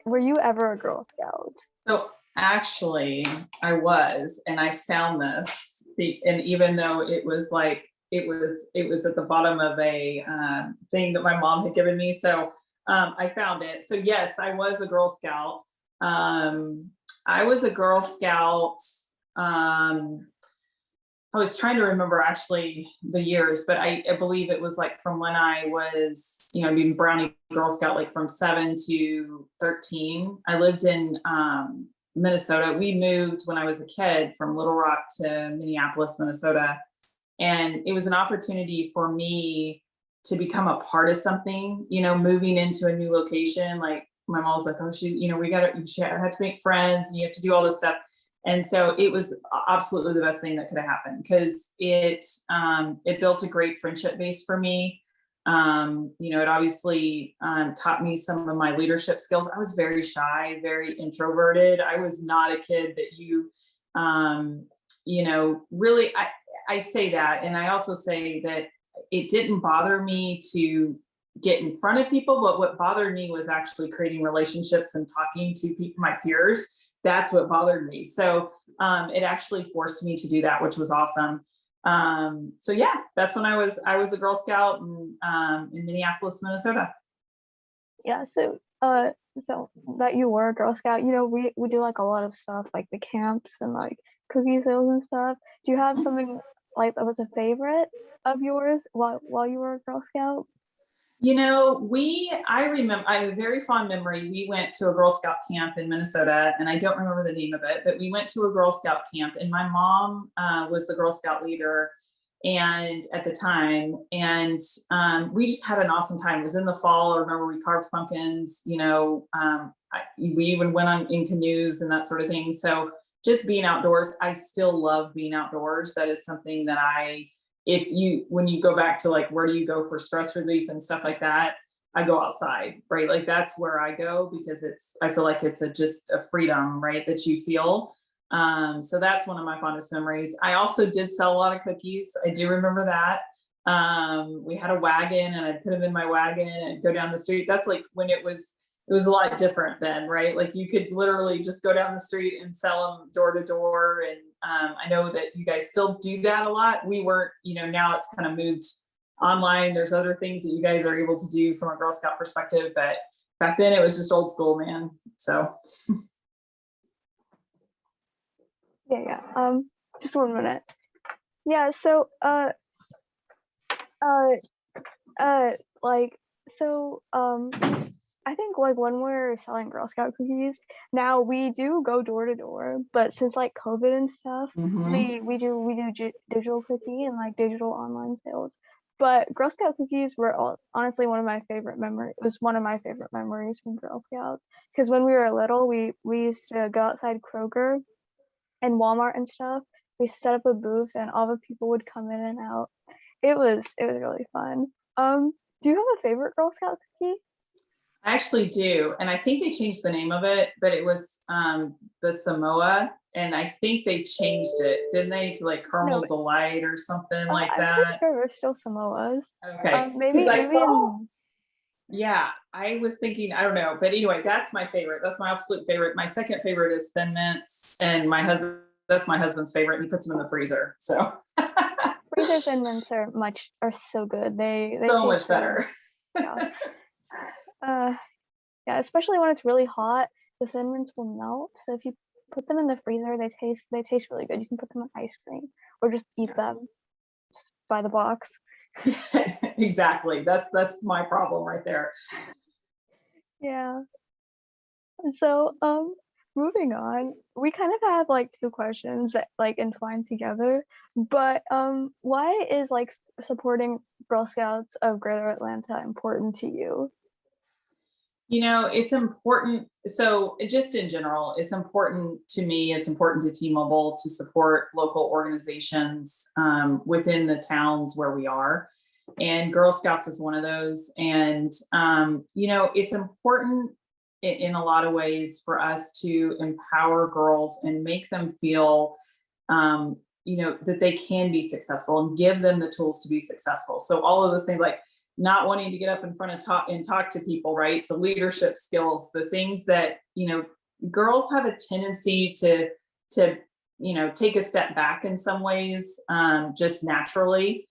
were you ever a Girl Scout? So actually, I was, and I found this, and even though it was like it was at the bottom of a thing that my mom had given me, so I found it. So yes, I was a Girl Scout. I was a Girl Scout. Um, I was trying to remember actually the years, but I believe it was like from when I was, being Brownie Girl Scout, like from 7 to 13. I lived in Minnesota. We moved when I was a kid from Little Rock to Minneapolis, Minnesota. And it was an opportunity for me to become a part of something, moving into a new location. Like my mom was like, oh, she had to make friends and you have to do all this stuff. And so it was absolutely the best thing that could have happened because it built a great friendship base for me. It obviously taught me some of my leadership skills. I was very shy, very introverted. I was not a kid that really, I say that. And I also say that it didn't bother me to get in front of people, but what bothered me was actually creating relationships and talking to people, my peers. That's what bothered me. So it actually forced me to do that, which was awesome. So yeah, that's when I was a Girl Scout in Minneapolis, Minnesota. Yeah, so so that you were a Girl Scout, we do like a lot of stuff like the camps and like cookie sales and stuff. Do you have something like that was a favorite of yours while you were a Girl Scout? I remember, I have a very fond memory. We went to a Girl Scout camp in Minnesota, and I don't remember the name of it, but we went to a Girl Scout camp, and my mom was the Girl Scout leader, and at the time, and we just had an awesome time. It was in the fall. I remember we carved pumpkins. We even went on in canoes and that sort of thing. So just being outdoors, I still love being outdoors. That is something that when you go back to like, where do you go for stress relief and stuff like that? I go outside, right? Like that's where I go because I feel like it's just a freedom, right? That you feel. So that's one of my fondest memories. I also did sell a lot of cookies. I do remember that. We had a wagon and I'd put them in my wagon and go down the street. That's like when it was a lot different then, right? Like you could literally just go down the street and sell them door to door. And I know that you guys still do that a lot. We weren't, now it's kind of moved online. There's other things that you guys are able to do from a Girl Scout perspective, but back then it was just old school, man. So. Yeah. Just 1 minute. Yeah, so I think like when we're selling Girl Scout cookies, now we do go door to door, but since like COVID and stuff, we do digital cookie and like digital online sales. But Girl Scout cookies were honestly one of my favorite memories. It was one of my favorite memories from Girl Scouts because when we were little, we used to go outside Kroger and Walmart and stuff. We set up a booth and all the people would come in and out. It was really fun. Do you have a favorite Girl Scout cookie? I actually do. And I think they changed the name of it, but it was the Samoa. And I think they changed it, didn't they, to like Caramel Delight or something like I'm that? pretty sure there's still Samoas. Okay. Maybe Yeah, I was thinking, I don't know. But anyway, that's my favorite. That's my absolute favorite. My second favorite is Thin Mints. And that's my husband's favorite. He puts them in the freezer. So freezer Thin Mints are so good. They so much better. Yeah. Yeah, especially when it's really hot, the Thin Mints will melt. So if you put them in the freezer, they taste really good. You can put them on ice cream or just eat them just by the box. Exactly. That's my problem right there. Yeah. So moving on, we kind of have like two questions that like entwine together, but why is like supporting Girl Scouts of Greater Atlanta important to you? It's important. So just in general, it's important to me. It's important to T-Mobile to support local organizations within the towns where we are. And Girl Scouts is one of those. And, it's important in a lot of ways for us to empower girls and make them feel, that they can be successful and give them the tools to be successful. So all of those things like not wanting to get up in front of talk to people, right? The leadership skills, the things that, girls have a tendency to, take a step back in some ways, just naturally.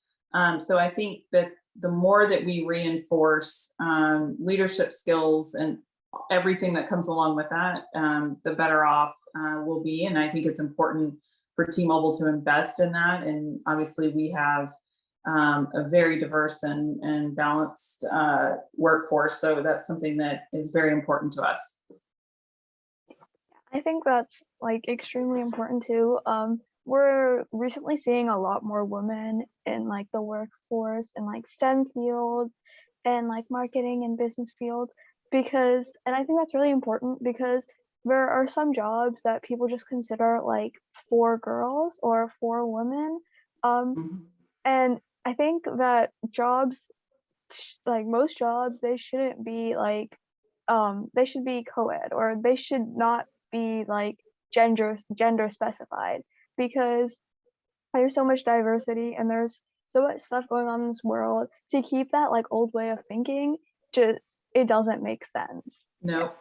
So I think that the more that we reinforce leadership skills and everything that comes along with that, the better off we'll be. And I think it's important for T-Mobile to invest in that. And obviously we have a very diverse and balanced workforce. So that's something that is very important to us. I think that's like extremely important too. We're recently seeing a lot more women in like the workforce and like STEM fields and like marketing and business fields and I think that's really important because there are some jobs that people just consider like for girls or for women. And I think that jobs, like most jobs, they shouldn't be like, they should be co-ed or they should not be like gender specified because there's so much diversity and there's so much stuff going on in this world. To keep that like old way of thinking, just it doesn't make sense. No.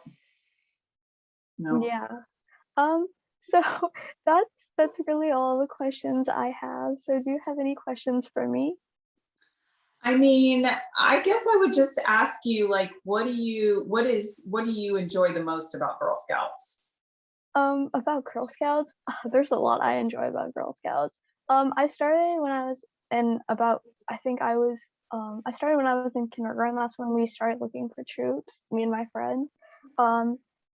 Yeah. So that's really all the questions I have. So do you have any questions for me? I mean, I guess I would just ask you, like, what do you enjoy the most about Girl Scouts? About Girl Scouts, there's a lot I enjoy about Girl Scouts. I started when I was in about, I think I started when I was in kindergarten. That's when we started looking for troops, me and my friend.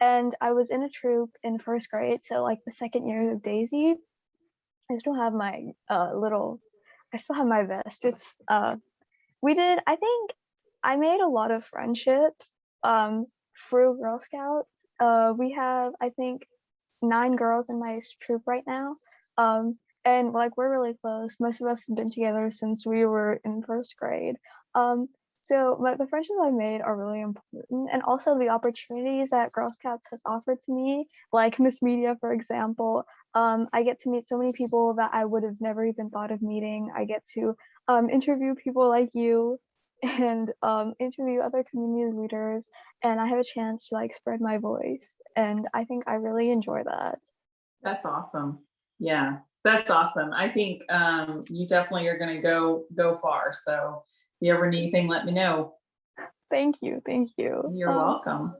And I was in a troop in first grade, so like the second year of Daisy. I still have my I still have my vest. It's I think I made a lot of friendships through Girl Scouts. We have, I think, 9 girls in my troop right now. And like we're really close. Most of us have been together since we were in first grade. So the friendships I made are really important, and also the opportunities that Girl Scouts has offered to me, like Miss Media, for example. I get to meet so many people that I would have never even thought of meeting. I get to interview people like you and interview other community leaders, and I have a chance to like spread my voice, and I think I really enjoy that. That's awesome. Yeah, that's awesome. I think you definitely are going to go far. So if you ever need anything, let me know. Thank you. You're welcome.